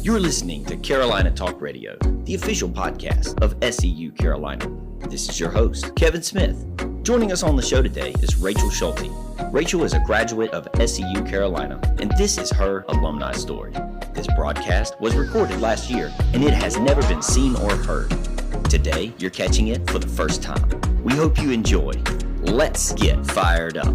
You're listening to Carolina Talk Radio, the official podcast of SEU Carolina. This is your host, Kevin Smith. Joining us on the show today is Rachel Schulte. Rachel is a graduate of SEU Carolina, and this is her alumni story. This broadcast was recorded last year, and it has never been seen or heard. Today, you're catching it for the first time. We hope you enjoy. Let's get fired up.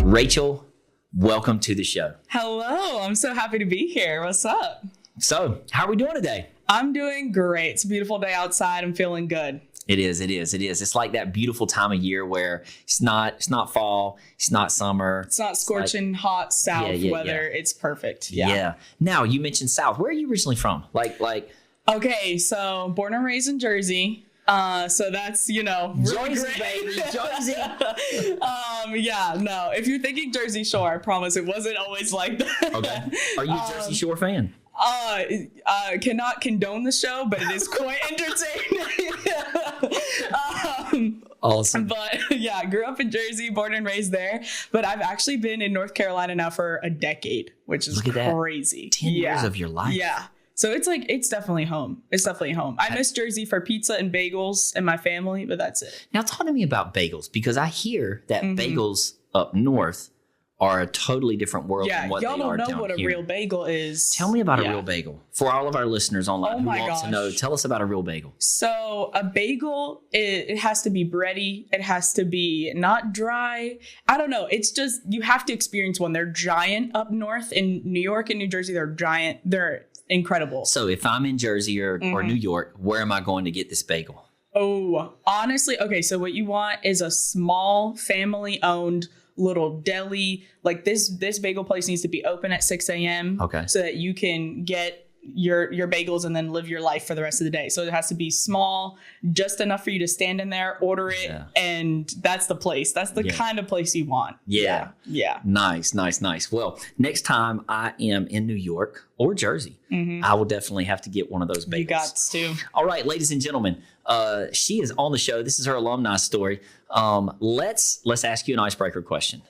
Rachel, welcome to the show. Hello, I'm so happy to be here. What's up? So, how are we doing today? I'm doing great. It's a beautiful day outside. I'm feeling good. It is. It's like that beautiful time of year where it's not fall, it's not summer. It's not scorching hot south weather. Yeah. It's perfect. Yeah. Now, you mentioned South. Where are you originally from? Okay, so born and raised in Jersey. So that's, really Jersey, great. baby, Jersey. If you're thinking Jersey Shore, I promise it wasn't always like that. Okay. Are you a Jersey Shore fan? Cannot condone the show, but it is quite entertaining. Awesome. But yeah, grew up in Jersey, born and raised there. But I've actually been in North Carolina now for a decade, which is crazy. 10 years of your life. Yeah. So it's definitely home. It's definitely home. I miss Jersey for pizza and bagels and my family, but that's it. Now talk to me about bagels, because I hear that bagels up north are a totally different world than what they are down here. Y'all don't know what a real bagel is. Tell me about a real bagel. For all of our listeners online who want to know, tell us about a real bagel. So a bagel, it has to be bready. It has to be not dry. I don't know. It's just, you have to experience one. They're giant up north. In New York and New Jersey, they're giant. They're incredible. So if I'm in Jersey or New York, where am I going to get this bagel? Oh, honestly, okay. So what you want is a small family-owned little deli. Like this bagel place needs to be open at 6 a.m. Okay. So that you can get your bagels and then live your life for the rest of the day. So it has to be small, just enough for you to stand in there, order it, and that's the place. That's the kind of place you want. Yeah. Nice. Well, next time I am in New York or Jersey, I will definitely have to get one of those bagels. You got to. All right, ladies and gentlemen, she is on the show. This is her alumni story. Let's ask you an icebreaker question.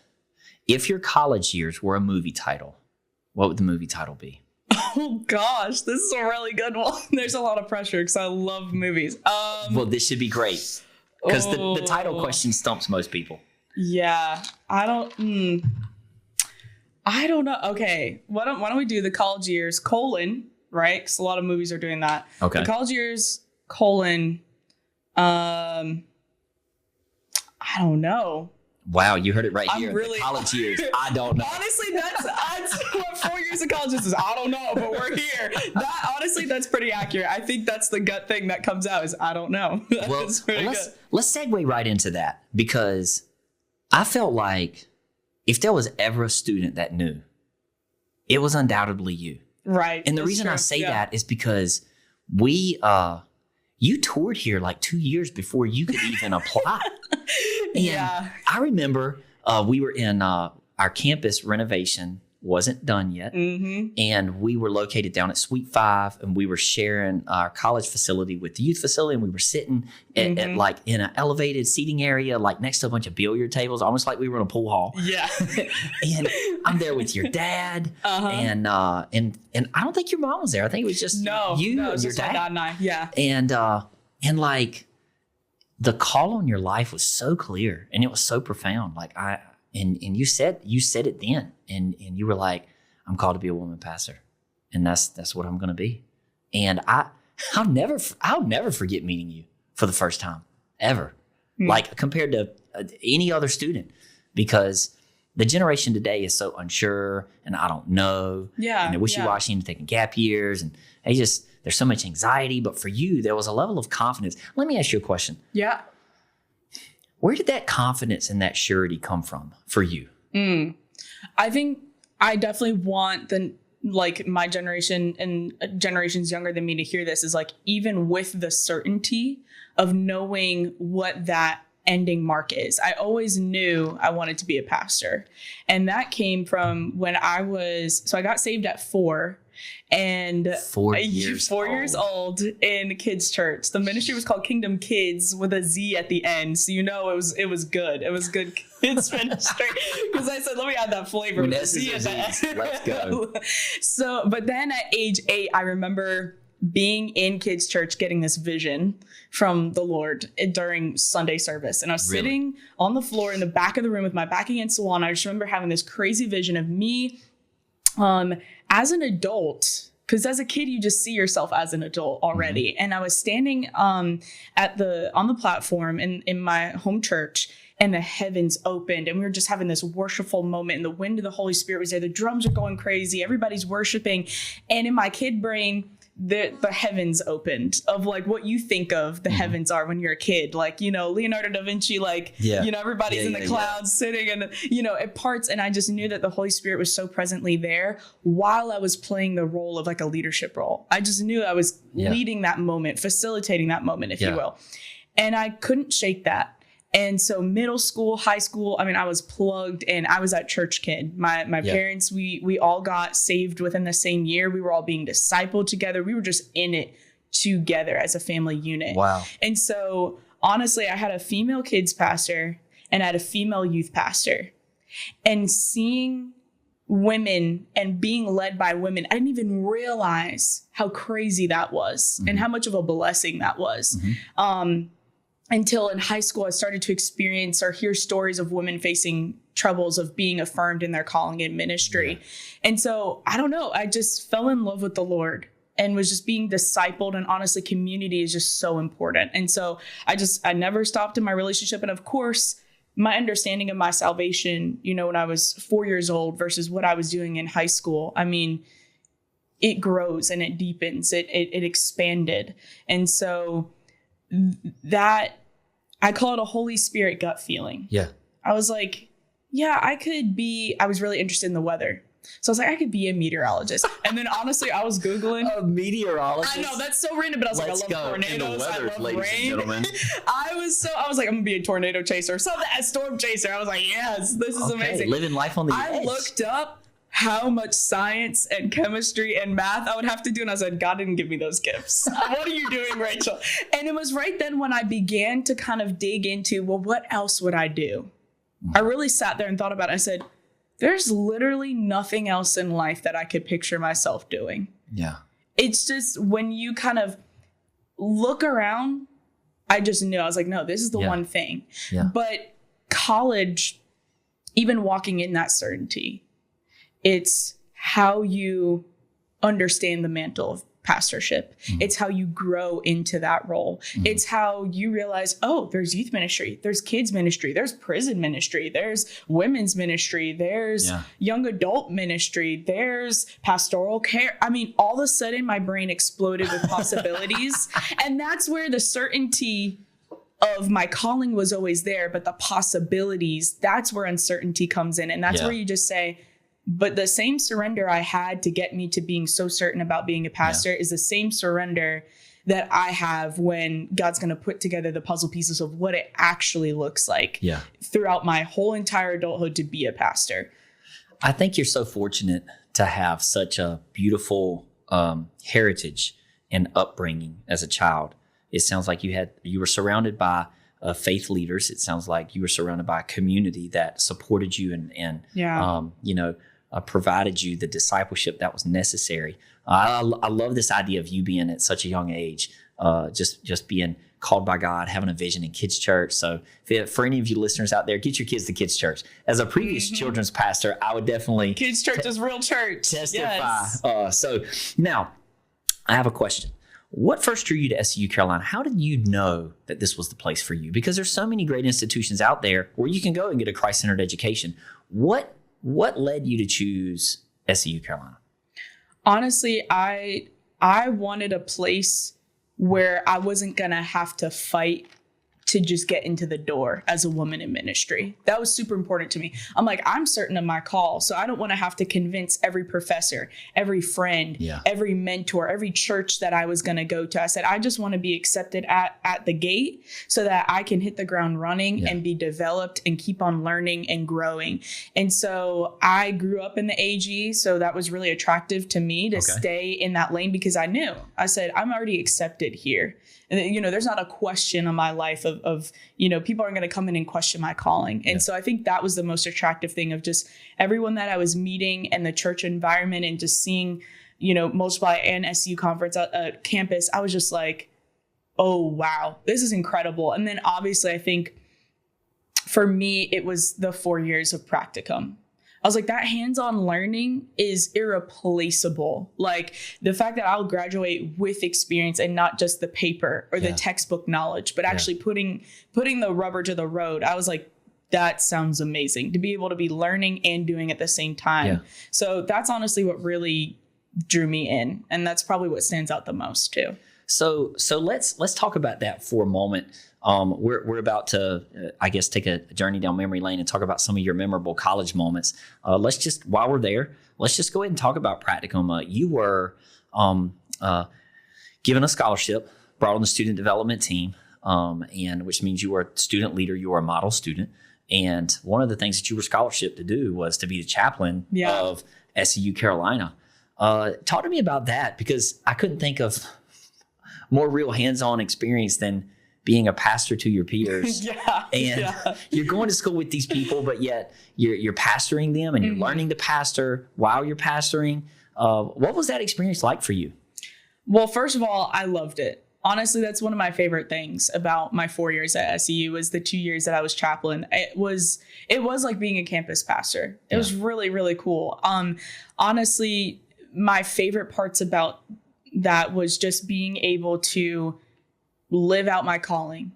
If your college years were a movie title, what would the movie title be? Oh gosh, this is a really good one. There's a lot of pressure because I love movies. Well, this should be great because the title question stumps most people. Yeah, I don't know. Okay, why don't we do the college years : right? Because a lot of movies are doing that. Okay. The college years : I don't know. Wow, you heard it right here. The college years. I don't know. Honestly, that's what 4 years of college is. I don't know, but we're here. That's pretty accurate. I think that's the gut thing that comes out is I don't know. Let's segue right into that, because I felt like if there was ever a student that knew, it was undoubtedly you. Right. And the reason I say that is because you toured here like 2 years before you could even apply. And I remember we were in our campus renovation wasn't done yet. And we were located down at Suite 5, and we were sharing our college facility with the youth facility. And we were sitting at like in an elevated seating area, like next to a bunch of billiard tables, almost like we were in a pool hall. Yeah. And I'm there with your dad. And I don't think your mom was there. I think it was just you and your dad. My dad and I. Yeah. And like the call on your life was so clear and it was so profound. Like and you said it then, and you were like, I'm called to be a woman pastor, and that's what I'm going to be. And I'll never forget meeting you for the first time ever, like compared to any other student, because the generation today is so unsure and I don't know. Yeah. And they're wishy-washy and taking gap years, and there's so much anxiety. But for you, there was a level of confidence. Let me ask you a question. Yeah. Where did that confidence and that surety come from for you? I think I definitely want my generation and generations younger than me to hear this, is like, even with the certainty of knowing what that ending mark is. I always knew I wanted to be a pastor. And that came from when I got saved at 4. and 4 years 4 years old in kids church. The ministry was called Kingdom Kids with a Z at the end, so it was good. It was good kids ministry, because I said, let me add that flavor with a Z at the end. Let's go. So, but then at age 8, I remember being in kids church, getting this vision from the Lord during Sunday service. And I was sitting on the floor in the back of the room with my back against the wall. And I just remember having this crazy vision of me as an adult, because as a kid, you just see yourself as an adult already. Mm-hmm. And I was standing on the platform in my home church, and the heavens opened, and we were just having this worshipful moment, and the wind of the Holy Spirit was there. The drums are going crazy. Everybody's worshiping. And in my kid brain, the heavens opened, of like what you think of the heavens are when you're a kid, like, Leonardo da Vinci, like, everybody's in the clouds sitting, and, it parts. And I just knew that the Holy Spirit was so presently there while I was playing the role of like a leadership role. I just knew I was leading that moment, facilitating that moment, if you will. And I couldn't shake that. And so middle school, high school, I was plugged in. I was that church kid. My parents, we all got saved within the same year. We were all being discipled together. We were just in it together as a family unit. Wow. And so honestly, I had a female kids pastor and I had a female youth pastor. And seeing women and being led by women, I didn't even realize how crazy that was and how much of a blessing that was. Until in high school, I started to experience or hear stories of women facing troubles of being affirmed in their calling in ministry. And so, I don't know, I just fell in love with the Lord and was just being discipled. And honestly, community is just so important. And so I never stopped in my relationship. And of course, my understanding of my salvation, when I was 4 years old versus what I was doing in high school, it grows and it deepens, it expanded. And so that, I call it a Holy Spirit gut feeling. Yeah. I was like, I was really interested in the weather. So I was like, I could be a meteorologist. And then honestly, I was Googling. A meteorologist? I know, that's so random, but I was like, I love tornadoes. I love rain. I was like, I'm going to be a tornado chaser or something, a storm chaser. I was like, yes, this is amazing. Living life on the edge. I looked up how much science and chemistry and math I would have to do. And I said, God didn't give me those gifts. What are you doing, Rachel? And it was right then when I began to kind of dig into, well, what else would I do? I really sat there and thought about it. I said, there's literally nothing else in life that I could picture myself doing. Yeah. It's just when you kind of look around, I just knew. I was like, no, this is the one thing. Yeah. But college, even walking in that certainty, it's how you understand the mantle of pastorship. It's how you grow into that role. It's how you realize, oh, there's youth ministry, there's kids ministry, there's prison ministry, there's women's ministry, there's young adult ministry, there's pastoral care. All of a sudden my brain exploded with possibilities. And that's where the certainty of my calling was always there, but the possibilities, that's where uncertainty comes in. And that's where you just say, but the same surrender I had to get me to being so certain about being a pastor is the same surrender that I have when God's going to put together the puzzle pieces of what it actually looks like throughout my whole entire adulthood to be a pastor. I think you're so fortunate to have such a beautiful heritage and upbringing as a child. It sounds like you were surrounded by faith leaders. It sounds like you were surrounded by a community that supported you and provided you the discipleship that was necessary. I love this idea of you being at such a young age, just being called by God, having a vision in kids' church. So for any of you listeners out there, get your kids to kids' church. As a previous children's pastor, I would definitely kids' church is real church. Testify. Yes. So now I have a question. What first drew you to SEU Carolina? How did you know that this was the place for you? Because there's so many great institutions out there where you can go and get a Christ-centered education. What led you to choose SEU Carolina? Honestly, I wanted a place where I wasn't going to have to fight to just get into the door as a woman in ministry. That was super important to me. I'm like, I'm certain of my call. So I don't want to have to convince every professor, every friend, every mentor, every church that I was going to go to. I said, I just want to be accepted at the gate so that I can hit the ground running and be developed and keep on learning and growing. And so I grew up in the AG. So that was really attractive to me to stay in that lane, because I said, I'm already accepted here. And, you know, there's not a question on my life of you know, people aren't going to come in and question my calling. And so I think that was the most attractive thing of just everyone that I was meeting and the church environment, and just seeing, you know, Multiply and SEU conference campus. I was just like, oh, wow, this is incredible. And then obviously, I think for me, it was the 4 years of practicum. I was like, that hands-on learning is irreplaceable. Like the fact that I'll graduate with experience and not just the paper or the textbook knowledge, but actually putting the rubber to the road. I was like, that sounds amazing to be able to be learning and doing at the same time. Yeah. So that's honestly what really drew me in. And that's probably what stands out the most too. So let's talk about that for a moment. We're about to, I guess, take a journey down memory lane and talk about some of your memorable college moments. Let's just, while we're there, let's just go ahead and talk about practicum. You were given a scholarship, brought on the student development team, and which means you were a student leader, you were a model student. And one of the things that you were scholarship to do was to be the chaplain of SEU Carolina. Talk to me about that, because I couldn't think of more real hands-on experience than being a pastor to your peers. You're going to school with these people, but yet you're pastoring them and you're learning to pastor while you're pastoring. What was that experience like for you? Well, first of all, I loved it. Honestly, that's one of my favorite things about my 4 years at SEU was the 2 years that I was chaplain. It was like being a campus pastor. It was really, really cool. Honestly, my favorite parts about that was just being able to live out my calling.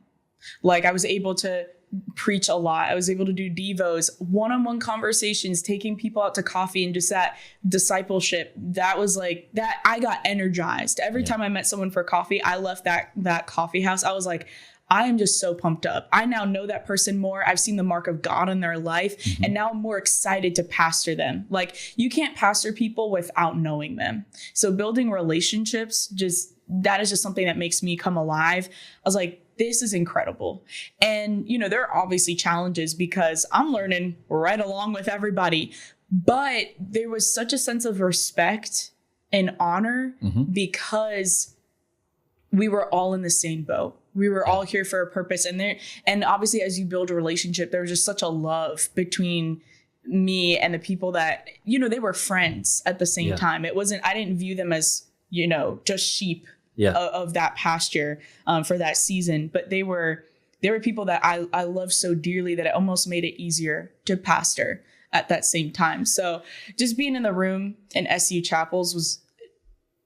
Like I was able to preach a lot. I was able to do devos, one-on-one conversations, taking people out to coffee, and just that discipleship. That was like that. I got energized every time I met someone for coffee. I left that coffee house. I was like, I am just so pumped up. I now know that person more. I've seen the mark of God in their life. And now I'm more excited to pastor them. Like you can't pastor people without knowing them. So building relationships, that is just something that makes me come alive. I was like, this is incredible. And, you know, there are obviously challenges because I'm learning right along with everybody. But there was such a sense of respect and honor because we were all in the same boat. We were all here for a purpose. And obviously, as you build a relationship, there was just such a love between me and the people that, you know, they were friends at the same time. I didn't view them as, you know, just sheep of that pasture for that season. But they were people that I love so dearly that it almost made it easier to pastor at that same time. So just being in the room in SU chapels was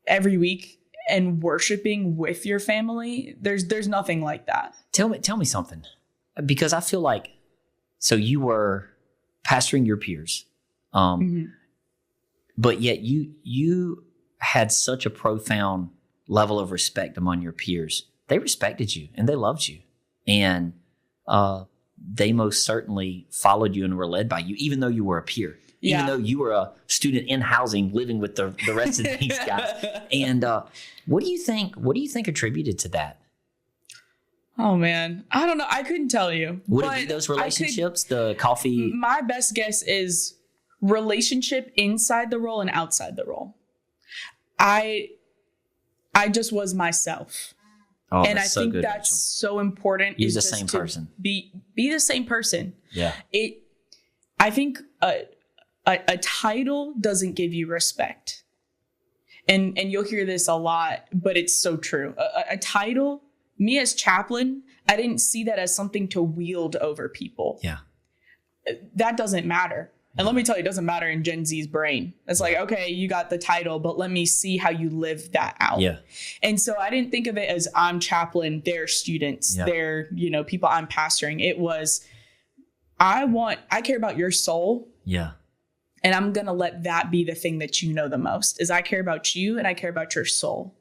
every week, and worshiping with your family, there's nothing like that. Tell me something, because I feel like, so you were pastoring your peers, but yet you had such a profound level of respect among your peers. They respected you and they loved you, and they most certainly followed you and were led by you, even though you were a peer. Even though you were a student in housing living with the rest of these guys. And what do you think attributed to that? Oh, man. I don't know. I couldn't tell you. Would it be those relationships, the coffee? My best guess is relationship inside the role and outside the role. I just was myself. Oh, and I think good, that's Rachel. So important. You're the same person. Be the same person. Yeah. I think a title doesn't give you respect. And you'll hear this a lot, but it's so true. A title, me as chaplain, I didn't see that as something to wield over people. Yeah. That doesn't matter. And let me tell you, it doesn't matter in Gen Z's brain. It's like, okay, you got the title, but let me see how you live that out. Yeah. And so I didn't think of it as I'm chaplain, they're students, they're, you know, people I'm pastoring. It was, I care about your soul. Yeah. And I'm going to let that be the thing that you know the most, is I care about you and I care about your soul.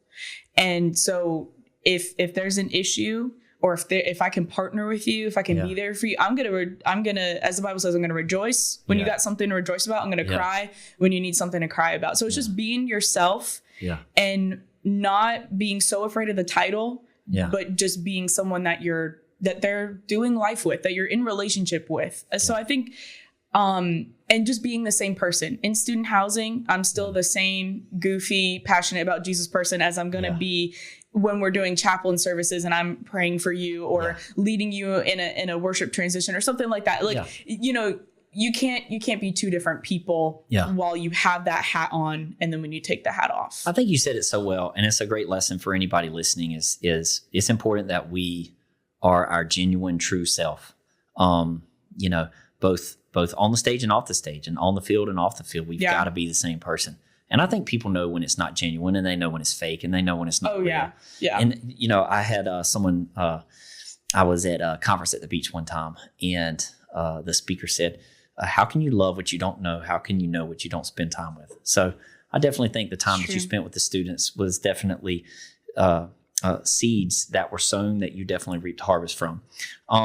And so if there's an issue or if I can partner with you, if I can be there for you, I'm gonna, as the Bible says, I'm gonna rejoice when you got something to rejoice about. I'm gonna cry when you need something to cry about. So it's just being yourself and not being so afraid of the title, but just being someone that they're doing life with, that you're in relationship with. So I think, and just being the same person in student housing, I'm still the same goofy, passionate about Jesus person as I'm going to be when we're doing chaplain services and I'm praying for you or leading you in a worship transition or something like that. Like, you know, you can't be two different people while you have that hat on. And then when you take the hat off, I think you said it so well. And it's a great lesson for anybody listening is it's important that we are our genuine true self. You know, both on the stage and off the stage and on the field and off the field, we've got to be the same person. And I think people know when it's not genuine and they know when it's fake and they know when it's not real. Yeah. And, you know, I had someone, I was at a conference at the beach one time and the speaker said, how can you love what you don't know? How can you know what you don't spend time with? So I definitely think the time that you spent with the students was definitely seeds that were sown that you definitely reaped harvest from.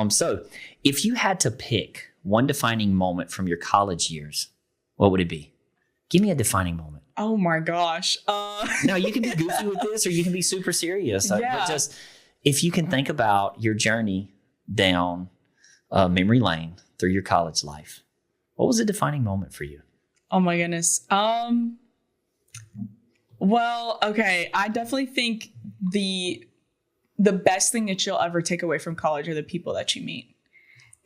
So if you had to pick one defining moment from your college years, what would it be? Give me a defining moment. Oh my gosh. Now you can be goofy with this or you can be super serious. But just if you can think about your journey down memory lane through your college life, what was a defining moment for you? Oh my goodness. Well, okay. I definitely think the best thing that you'll ever take away from college are the people that you meet.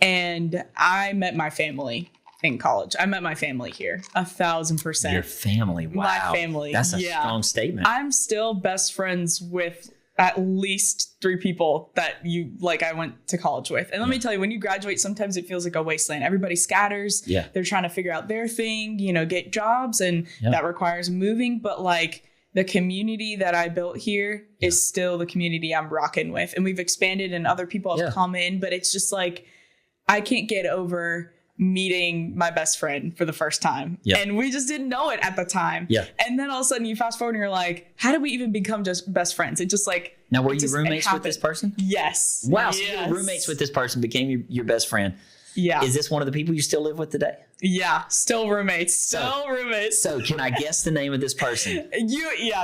And I met my family in college. I met my family here 1,000%. Your family. Wow. My family. That's a strong statement. I'm still best friends with at least 3 people that I went to college with. And let me tell you, when you graduate, sometimes it feels like a wasteland. Everybody scatters. Yeah. They're trying to figure out their thing, get jobs, and that requires moving. But like the community that I built here is still the community I'm rocking with. And we've expanded and other people have come in, but it's just like, I can't get over meeting my best friend for the first time. And we just didn't know it at the time. And then all of a sudden you fast forward and you're like, how did we even become just best friends? It just like, now were you roommates with this person? Yes. Wow. So you were roommates with this person, became your best friend. Yeah. Is this one of the people you still live with today? Yeah. Still roommates. So can I guess the name of this person?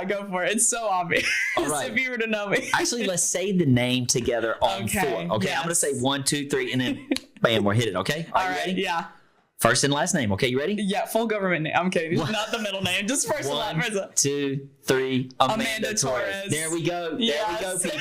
Go for it. It's so obvious. All right. If you were to know me. Actually, let's say the name together on 4. Okay. Yes. I'm going to say 1, 2, 3, and then bam, we're hit it. Okay. Are you ready? Yeah. First and last name. Okay. You ready? Yeah. Full government name. I'm kidding. Not the middle name. Just first and last. 1, 2, 3. Amanda Torres. There we go. There we go, people.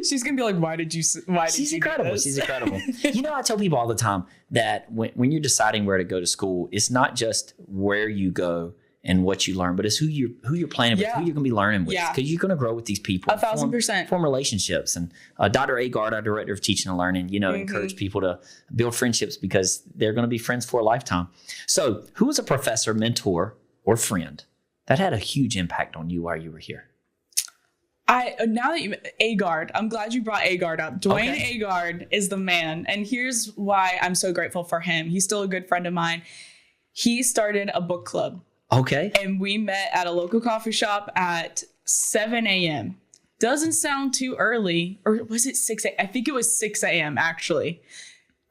She's gonna be like, why did you She's incredible. She's incredible. I tell people all the time that when you're deciding where to go to school, it's not just where you go and what you learn, but it's who you're planning with, who you're gonna be learning with, because you're gonna grow with these people. 1,000%. Form relationships. And Dr. Agard, our director of teaching and learning, encourage people to build friendships because they're gonna be friends for a lifetime. So, who was a professor, mentor, or friend that had a huge impact on you while you were here? Now that Agard, I'm glad you brought Agard up. Dwayne Agard is the man. And here's why I'm so grateful for him. He's still a good friend of mine. He started a book club. Okay. And we met at a local coffee shop at 7 a.m. Doesn't sound too early. Or was it 6 a.m.? I think it was 6 a.m. actually.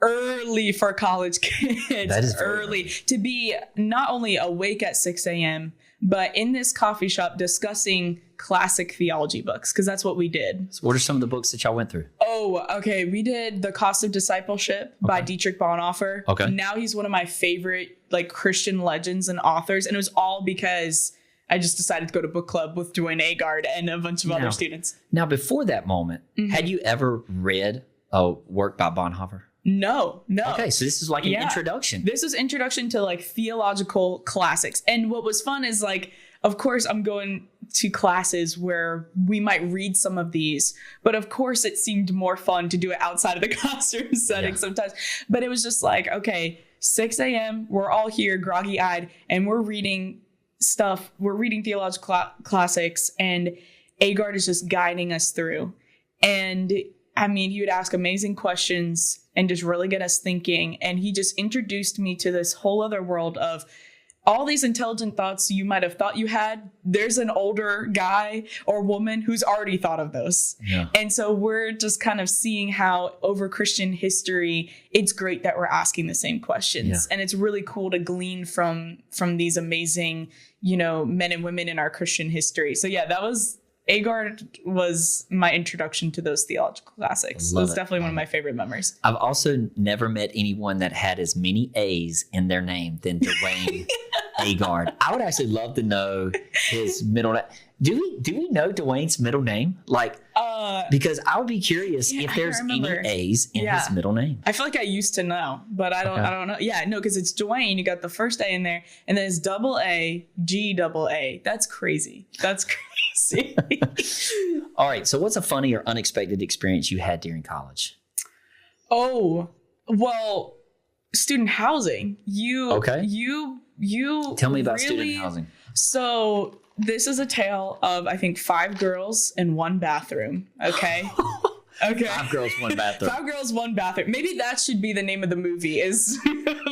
Early for college kids. That is early. To be not only awake at 6 a.m., but in this coffee shop discussing classic theology books, because that's what we did. So what are some of the books that y'all went through? Oh, okay. We did The Cost of Discipleship by Dietrich Bonhoeffer. Okay. Now he's one of my favorite Christian legends and authors. And it was all because I just decided to go to book club with Dwayne Agard and a bunch of other students. Now, before that moment, had you ever read a work by Bonhoeffer? No. Okay, so this is like an introduction. This is introduction to theological classics. And what was fun is of course, I'm going to classes where we might read some of these, but of course it seemed more fun to do it outside of the classroom setting sometimes. But it was just 6 a.m., we're all here groggy eyed and we're reading stuff. We're reading theological classics and Agard is just guiding us through. And he would ask amazing questions and just really get us thinking. And he just introduced me to this whole other world of all these intelligent thoughts you might have thought you had, there's an older guy or woman who's already thought of those. Yeah. And so we're just kind of seeing how over Christian history, it's great that we're asking the same questions. Yeah. And it's really cool to glean from these amazing, men and women in our Christian history. So yeah, AGARD was my introduction to those theological classics. So it's definitely one of my favorite memories. I've also never met anyone that had as many A's in their name than Dwayne AGARD. I would actually love to know his middle name. Do we know Dwayne's middle name? Because I would be curious if there's any A's in his middle name. I feel like I used to know, but I don't know. Yeah, no, because it's Dwayne. You got the first A in there, and then it's AA. That's crazy. That's crazy. All right. So what's a funny or unexpected experience you had during college? Oh, well, student housing. You Tell me about student housing. So this is a tale of, I think, 5 girls in one bathroom. Okay. Okay. 5 girls, 1 bathroom. 5 girls, 1 bathroom. Maybe that should be the name of the movie is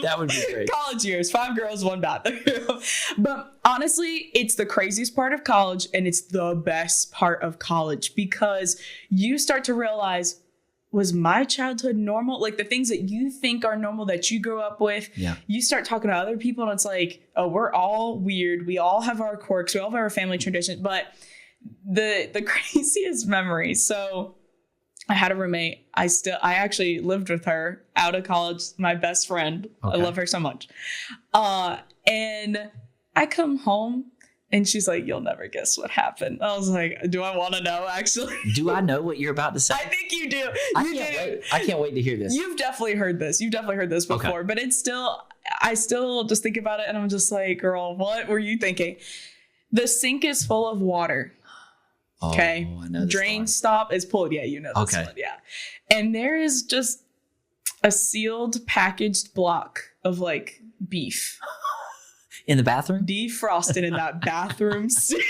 that would be great. College years, 5 girls, 1 bathroom. But honestly, it's the craziest part of college, and it's the best part of college because you start to realize, was my childhood normal? Like the things that you think are normal that you grew up with, you start talking to other people and it's like, oh, we're all weird. We all have our quirks. We all have our family traditions. But the craziest memory. So I had a roommate. I actually lived with her out of college, my best friend. Okay. I love her so much. And I come home and she's like, you'll never guess what happened. I was like, do I want to know actually? Do I know what you're about to say? I think you do. I can't wait to hear this. You've definitely heard this. Before, but I still just think about it and I'm just like, girl, what were you thinking? The sink is full of water. Okay. Oh, I know this Drain one. Stop is pulled. Yeah, you know this one. Yeah. And there is just a sealed packaged block of like beef. In the bathroom? Defrosted in that bathroom sink.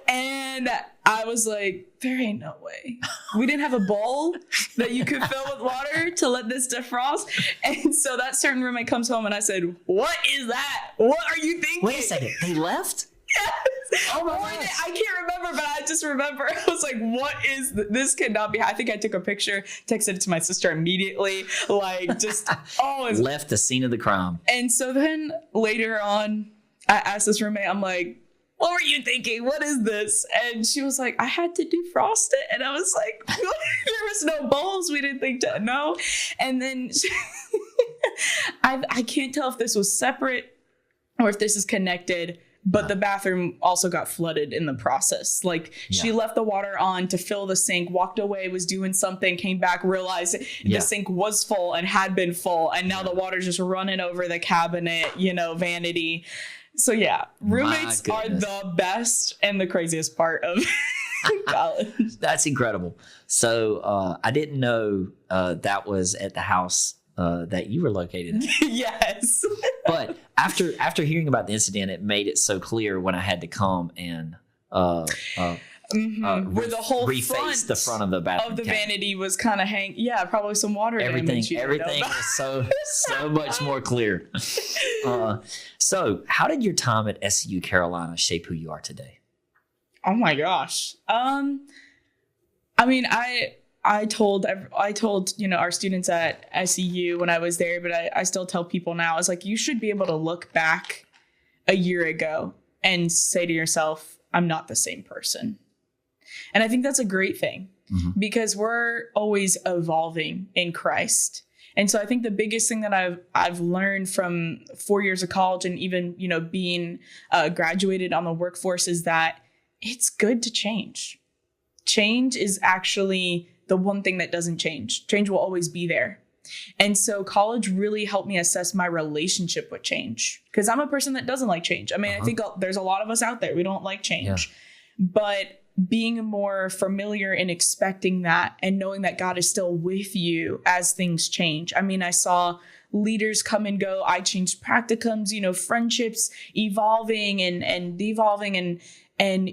And I was like, there ain't no way. We didn't have a bowl that you could fill with water to let this defrost. And so that certain roommate comes home and I said, what is that? What are you thinking? Wait a second. They left? Yes. Oh my gosh. I can't remember, but I just remember I was like, what is this? Cannot be. I think I took a picture, texted it to my sister immediately. Like just, left the scene of the crime. And so then later on, I asked this roommate, I'm like, what were you thinking? What is this? And she was like, I had to defrost it. And I was like, there was no bowls. We didn't think to know. And then I can't tell if this was separate or if this is connected. But the bathroom also got flooded in the process. Like she left the water on to fill the sink, walked away, was doing something, came back, realized the sink was full and had been full. And now the water's just running over the cabinet, vanity. So yeah, roommates are the best and the craziest part of college. That's incredible. So I didn't know that was at the house that you were located in. Yes. But after hearing about the incident, it made it so clear when I had to come and where the whole reface the front of the bathroom of the vanity was kind of hanging. Yeah, probably some water damage. Everything was so much more clear. So how did your time at SEU Carolina shape who you are today? Oh my gosh. I mean, I told our students at SEU when I was there, but I still tell people now, it's like, you should be able to look back a year ago and say to yourself, I'm not the same person. And I think that's a great thing because we're always evolving in Christ. And so I think the biggest thing that I've learned from 4 years of college and even, being graduated on the workforce is that it's good to change. Change is actually the one thing that doesn't change. Change will always be there. And so college really helped me assess my relationship with change because I'm a person that doesn't like change. I mean, I think there's a lot of us out there. We don't like change, but being more familiar and expecting that and knowing that God is still with you as things change. I mean, I saw leaders come and go. I changed practicums, friendships evolving and devolving and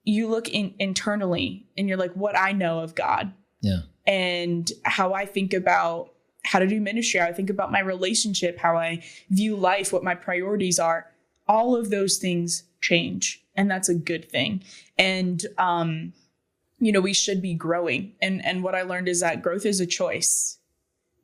you look internally and you're like, what I know of God. Yeah. And how I think about how to do ministry, how I think about my relationship, how I view life, what my priorities are. all of those things change, and that's a good thing. And, we should be growing. And what I learned is that growth is a choice.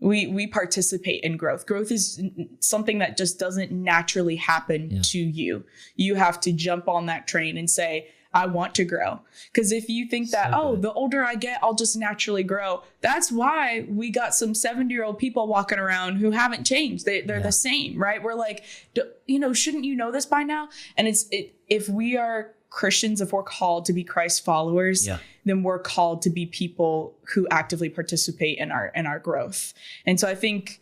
We participate in growth. Growth is something that just doesn't naturally happen to you. You have to jump on that train and say, I want to grow. Because if you think that, the older I get, I'll just naturally grow. That's why we got some 70-year-old people walking around who haven't changed. They're the same, right? We're like, shouldn't you know this by now? And if we are Christians, if we're called to be Christ followers, then we're called to be people who actively participate in our growth. And so I think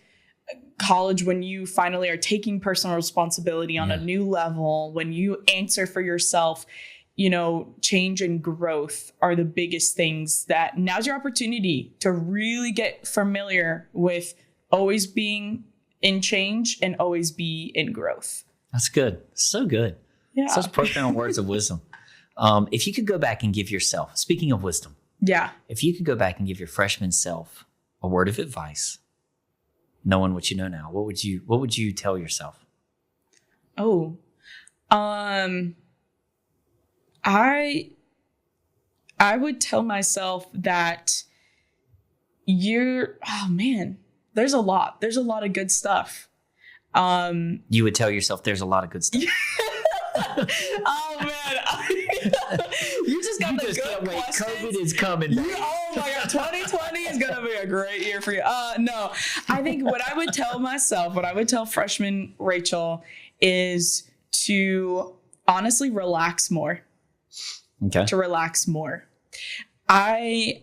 college, when you finally are taking personal responsibility on a new level, when you answer for yourself, change and growth are the biggest things. That now's your opportunity to really get familiar with always being in change and always be in growth. That's good. So good. Yeah. Such profound words of wisdom. If you could go back and give yourself, speaking of wisdom, if you could go back and give your freshman self a word of advice, knowing what you know now, what would you tell yourself? I would tell myself that there's a lot of good stuff. You would tell yourself there's a lot of good stuff. Oh man, you just got the good questions. COVID is coming. Oh my God, 2020 is gonna be a great year for you. No, I think what I would tell freshman Rachel is to honestly relax more. Okay. To relax more. I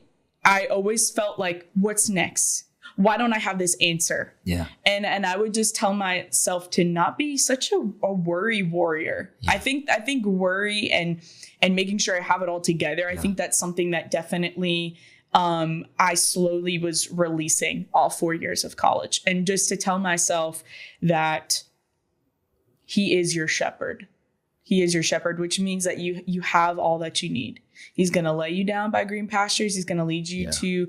always felt like, what's next? Why don't I have this answer? Yeah. And I would just tell myself to not be such a worry warrior. Yeah. I think worry and making sure I have it all together. I think that's something that definitely I slowly was releasing all 4 years of college. And just to tell myself that he is your shepherd. He is your shepherd, which means that you have all that you need. He's going to lay you down by green pastures. He's going to lead you to,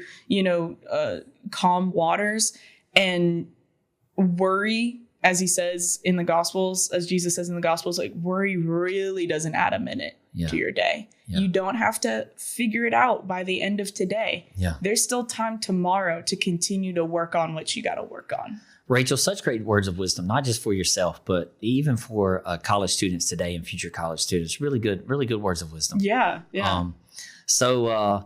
calm waters. And worry, as he says in the Gospels, as Jesus says in the Gospels, like worry really doesn't add a minute to your day. Yeah. You don't have to figure it out by the end of today. Yeah. There's still time tomorrow to continue to work on what you got to work on. Rachel, such great words of wisdom, not just for yourself, but even for college students today and future college students. Really good words of wisdom. Yeah. So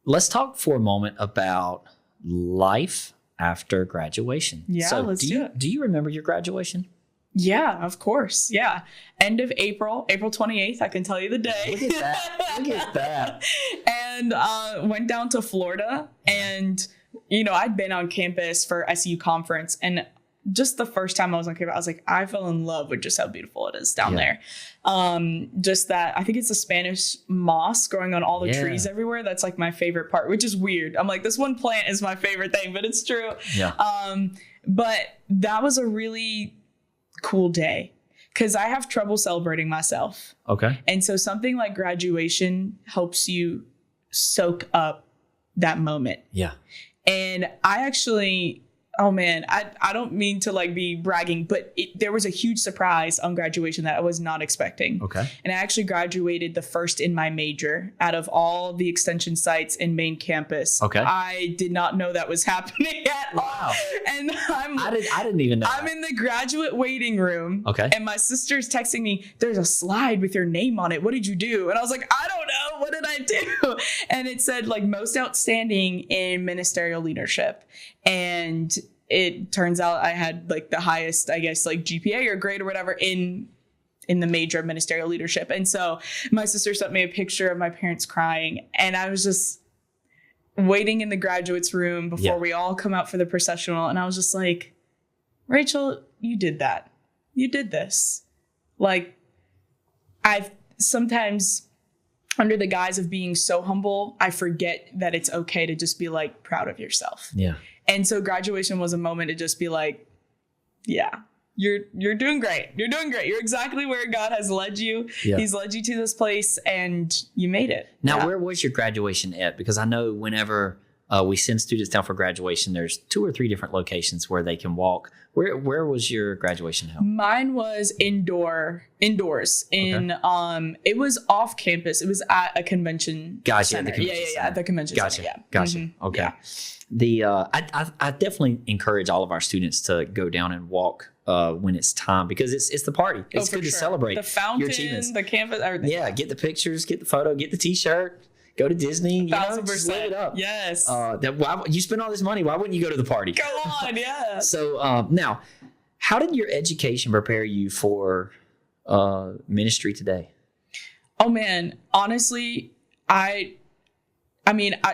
let's talk for a moment about life after graduation. Yeah, so let's do it. Do you remember your graduation? Yeah, of course. Yeah. End of April 28th. I can tell you the day. Look at that. And went down to Florida and I'd been on campus for SEU conference, and just the first time I was on campus, I was like, I fell in love with just how beautiful it is down there. Just that, I think it's the Spanish moss growing on all the trees everywhere. That's like my favorite part, which is weird. I'm like, this one plant is my favorite thing, but it's true. Yeah. But that was a really cool day because I have trouble celebrating myself. Okay. And so something like graduation helps you soak up that moment. Yeah. And I actually, I don't mean to like be bragging, but there was a huge surprise on graduation that I was not expecting. Okay. And I actually graduated the first in my major out of all the extension sites in main campus. Okay. I did not know that was happening at all. And I didn't even know. I'm in the graduate waiting room. Okay. And my sister's texting me, there's a slide with your name on it. What did you do? And I was like, I don't know. What did I do? And it said like most outstanding in ministerial leadership. And it turns out I had like the highest, I guess, like GPA or grade or whatever in the major of ministerial leadership. And so my sister sent me a picture of my parents crying, and I was just waiting in the graduates room before we all come out for the processional. And I was just like, Rachel, you did that. You did this. Like, I've sometimes, under the guise of being so humble, I forget that it's okay to just be like proud of yourself. Yeah. And so graduation was a moment to just be like, yeah, you're doing great. You're doing great. You're exactly where God has led you. Yeah. He's led you to this place and you made it. Now, where was your graduation at? Because I know whenever We send students down for graduation. There's 2 or 3 different locations where they can walk. Where was your graduation held? Mine was indoors in it was off campus. It was at a convention center. At the convention center. Yeah. Gotcha. Mm-hmm. Okay. Yeah. I definitely encourage all of our students to go down and walk when it's time, because it's the party. It's good to celebrate the fountain, your achievements. the campus, everything. Yeah, get the pictures, get the photo, get the T-shirt, go to Disney. 1,000%. Just live it up. Yes. Why you spend all this money? Why wouldn't you go to the party? Go on, yeah. So now, how did your education prepare you for ministry today? Oh man, honestly,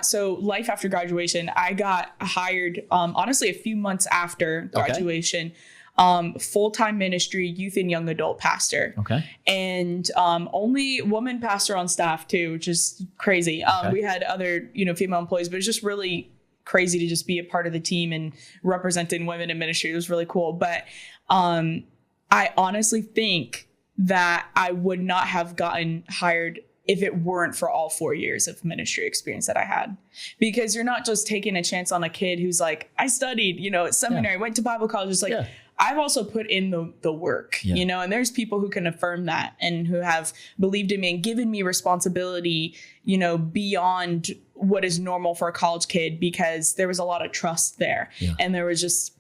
so life after graduation, I got hired, honestly, a few months after graduation, full-time ministry, youth and young adult pastor. Okay. And only woman pastor on staff too, which is crazy. We had other, female employees, but it's just really crazy to just be a part of the team and representing women in ministry. It was really cool. But I honestly think that I would not have gotten hired if it weren't for all 4 years of ministry experience that I had. Because you're not just taking a chance on a kid who's like, I studied, at seminary, went to Bible college. It's like, I've also put in the work, and there's people who can affirm that and who have believed in me and given me responsibility, beyond what is normal for a college kid, because there was a lot of trust there. Yeah. And there was just,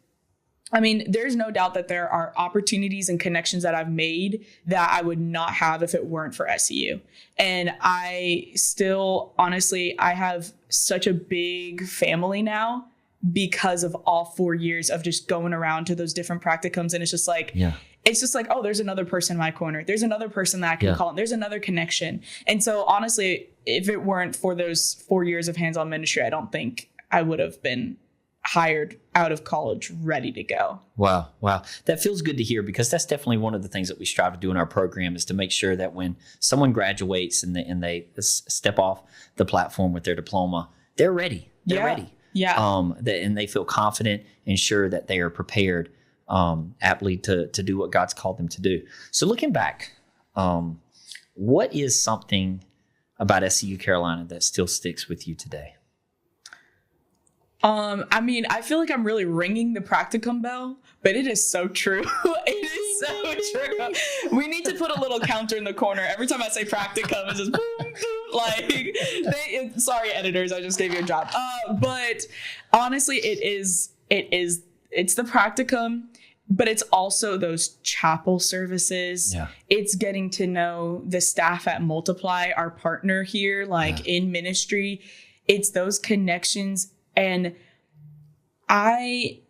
there's no doubt that there are opportunities and connections that I've made that I would not have if it weren't for SEU. And I still, honestly, I have such a big family now because of all 4 years of just going around to those different practicums. And it's just like, oh, there's another person in my corner. There's another person that I can call on. There's another connection. And so honestly, if it weren't for those 4 years of hands-on ministry, I don't think I would have been hired out of college ready to go. Wow. That feels good to hear, because that's definitely one of the things that we strive to do in our program, is to make sure that when someone graduates and they step off the platform with their diploma, they're ready. They're ready. Yeah. And they feel confident and sure that they are prepared aptly to do what God's called them to do. So looking back, what is something about SEU Carolina that still sticks with you today? I feel like I'm really ringing the practicum bell, but it is so true. It is so true. We need to put a little counter in the corner. Every time I say practicum, it's just boom, boom. Sorry, editors, I just gave you a job. But honestly, it's the practicum, but it's also those chapel services. Yeah. It's getting to know the staff at Multiply, our partner here, in ministry. It's those connections. And I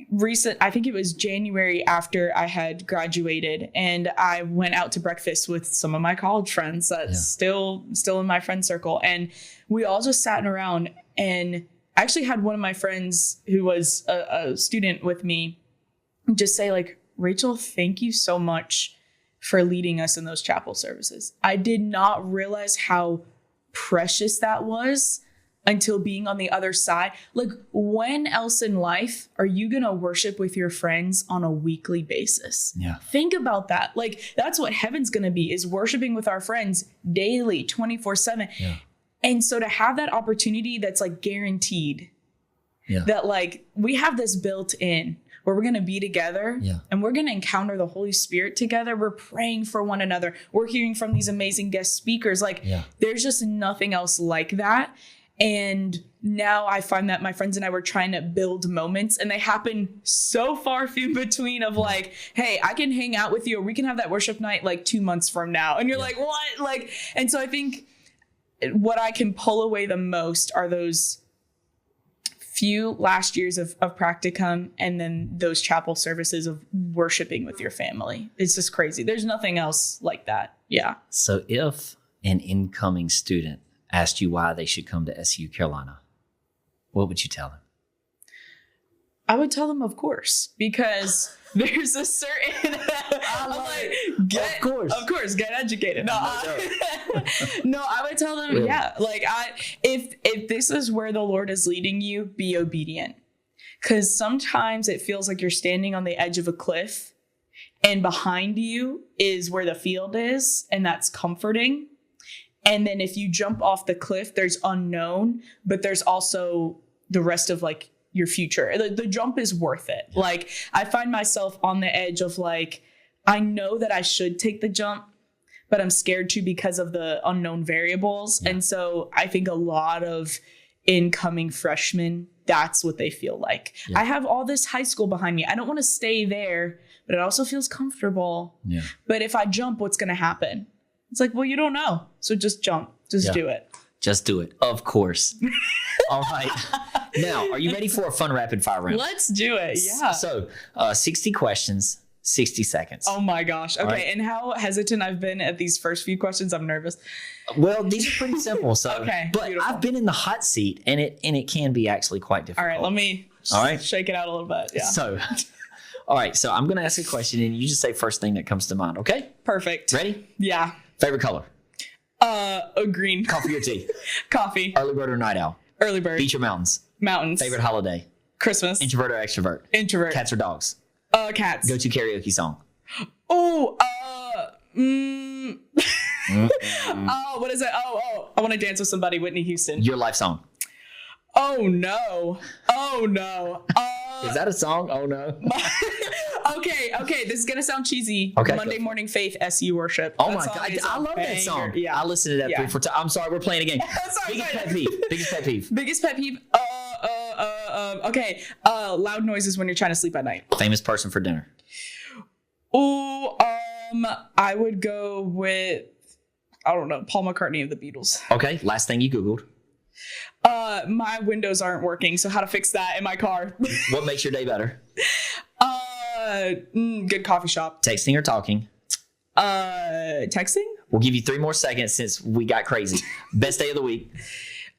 think it was January after I had graduated, and I went out to breakfast with some of my college friends that's still in my friend circle. And we all just sat around, and I actually had one of my friends who was a student with me just say, Rachel, thank you so much for leading us in those chapel services. I did not realize how precious that was until being on the other side. When else in life are you going to worship with your friends on a weekly basis? Yeah. Think about that. That's what heaven's going to be, is worshiping with our friends daily, 24/7. Yeah. And so to have that opportunity that's guaranteed, that we have this built in where we're going to be together and we're going to encounter the Holy Spirit together. We're praying for one another. We're hearing from these amazing guest speakers. There's just nothing else like that. And now I find that my friends and I were trying to build moments, and they happen so far few between of hey, I can hang out with you, or we can have that worship night 2 months from now. And you're what? And so I think what I can pull away the most are those few last years of practicum, and then those chapel services of worshiping with your family. It's just crazy. There's nothing else like that. Yeah. So if an incoming student asked you why they should come to SEU Carolina, what would you tell them? I would tell them, of course, because there's a certain, of course, get educated. No, I would tell them, if this is where the Lord is leading you, be obedient. Because sometimes it feels like you're standing on the edge of a cliff, and behind you is where the field is, and that's comforting. And then if you jump off the cliff, there's unknown, but there's also the rest of like your future. The jump is worth it. Yeah. Like I find myself on the edge of like, I know that I should take the jump, but I'm scared to because of the unknown variables. Yeah. And so I think a lot of incoming freshmen, that's what they feel like. Yeah. I have all this high school behind me. I don't want to stay there, but it also feels comfortable. Yeah. But if I jump, what's going to happen? It's like, well, you don't know. So just jump. Just do it. Just do it. Of course. All right. Now, are you ready for a fun rapid fire round? Let's do it. Yeah. So 60 questions, 60 seconds. Oh my gosh. Okay. Right. And how hesitant I've been at these first few questions. I'm nervous. Well, these are pretty simple. So, okay. But beautiful. I've been in the hot seat and it can be actually quite difficult. All right. Let me shake it out a little bit. Yeah. So, all right. So I'm going to ask a question and you just say first thing that comes to mind. Okay. Perfect. Ready? Yeah. Favorite color? A green. Coffee or tea? Coffee. Early bird or night owl? Early bird. Beach or mountains? Mountains. Favorite holiday? Christmas. Introvert or extrovert? Introvert. Cats or dogs? Cats. Go-to karaoke song? Oh, what is it? I want to dance with somebody. Whitney Houston. Your life song? Oh no. Is that a song? Oh no. Okay. This is gonna sound cheesy. Okay. Monday Morning Faith, SEU Worship. Oh my God, I love that song. Yeah. I listened to that 3 4 times. I'm sorry, we're playing again. Biggest pet peeve. Biggest pet peeve. Okay. Loud noises when you're trying to sleep at night. Famous person for dinner. Oh, I would go with, I don't know, Paul McCartney of the Beatles. Okay. Last thing you Googled. My windows aren't working, so how to fix that in my car. What makes your day better? Good coffee shop. Texting or talking? Texting? We'll give you 3 more seconds since we got crazy. Best day of the week?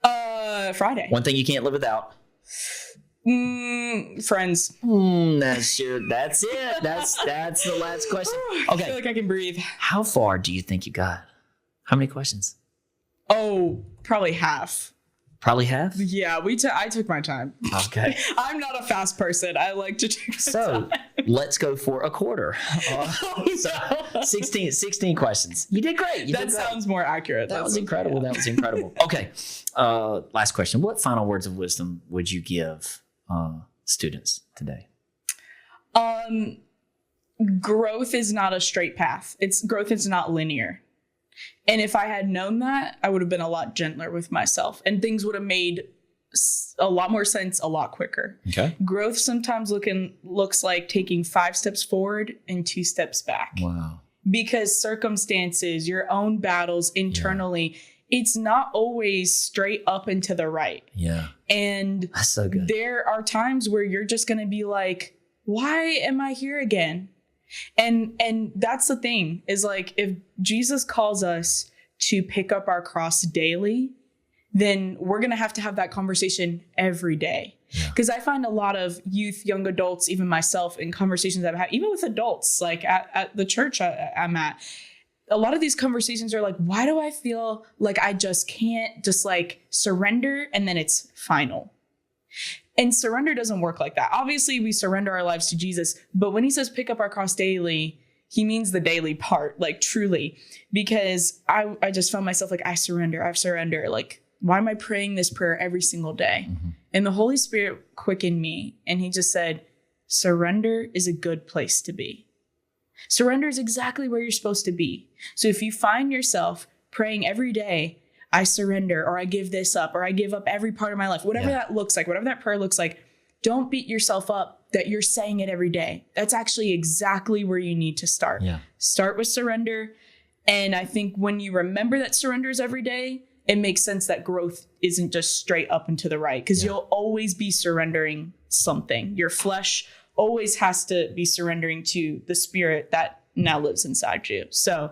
Friday. One thing you can't live without? Friends. That's it. That's the last question. Okay. I feel like I can breathe. How far do you think you got? How many questions? Oh, probably half. Probably half? Yeah, I took my time. Okay. I'm not a fast person. I like to take my time. Let's go for a quarter. 16 questions. You did great. That sounds more accurate. That was incredible. Yeah. That was incredible. Okay. Last question. What final words of wisdom would you give students today? Growth is not a straight path. Growth is not linear. And if I had known that, I would have been a lot gentler with myself and things would have made a lot more sense a lot quicker. Okay. Growth sometimes looks like taking 5 steps forward and 2 steps back. Wow. Because circumstances, your own battles internally, it's not always straight up and to the right. Yeah. And that's so good. There are times where you're just going to be like, why am I here again? And that's the thing is like, if Jesus calls us to pick up our cross daily, then we're going to have that conversation every day. Because I find a lot of youth, young adults, even myself in conversations I've had, even with adults, like at the church I'm at, a lot of these conversations are like, why do I feel like I just can't just like surrender and then it's final? And surrender doesn't work like that. Obviously, we surrender our lives to Jesus. But when he says pick up our cross daily, he means the daily part, like truly. Because I just found myself like, I surrender. Like, why am I praying this prayer every single day? Mm-hmm. And the Holy Spirit quickened me. And he just said, surrender is a good place to be. Surrender is exactly where you're supposed to be. So if you find yourself praying every day, I surrender, or I give this up, or I give up every part of my life, whatever that looks like, whatever that prayer looks like, don't beat yourself up that you're saying it every day. That's actually exactly where you need to start. Yeah. Start with surrender. And I think when you remember that surrender is every day, it makes sense that growth isn't just straight up and to the right, because you'll always be surrendering something. Your flesh always has to be surrendering to the spirit that now lives inside you. So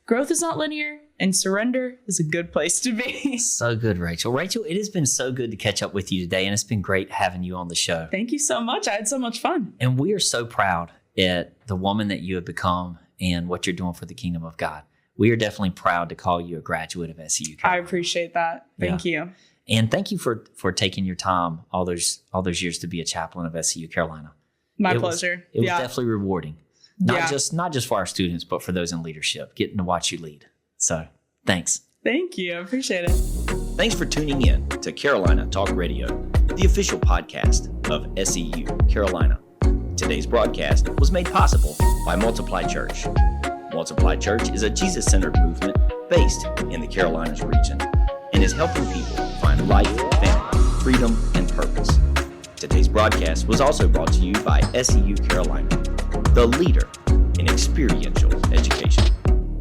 growth is not linear. And surrender is a good place to be. So good, Rachel. Rachel, it has been so good to catch up with you today, and it's been great having you on the show. Thank you so much. I had so much fun. And we are so proud at the woman that you have become and what you're doing for the kingdom of God. We are definitely proud to call you a graduate of SEU Carolina. I appreciate that. Thank you. And thank you for taking your time all those years to be a chaplain of SEU Carolina. My pleasure. It was definitely rewarding. Not just for our students, but for those in leadership, getting to watch you lead. So thanks. Thank you. I appreciate it. Thanks for tuning in to Carolina Talk Radio, the official podcast of SEU Carolina. Today's broadcast was made possible by Multiply Church. Multiply Church is a Jesus-centered movement based in the Carolinas region and is helping people find life, family, freedom, and purpose. Today's broadcast was also brought to you by SEU Carolina, the leader in experiential education.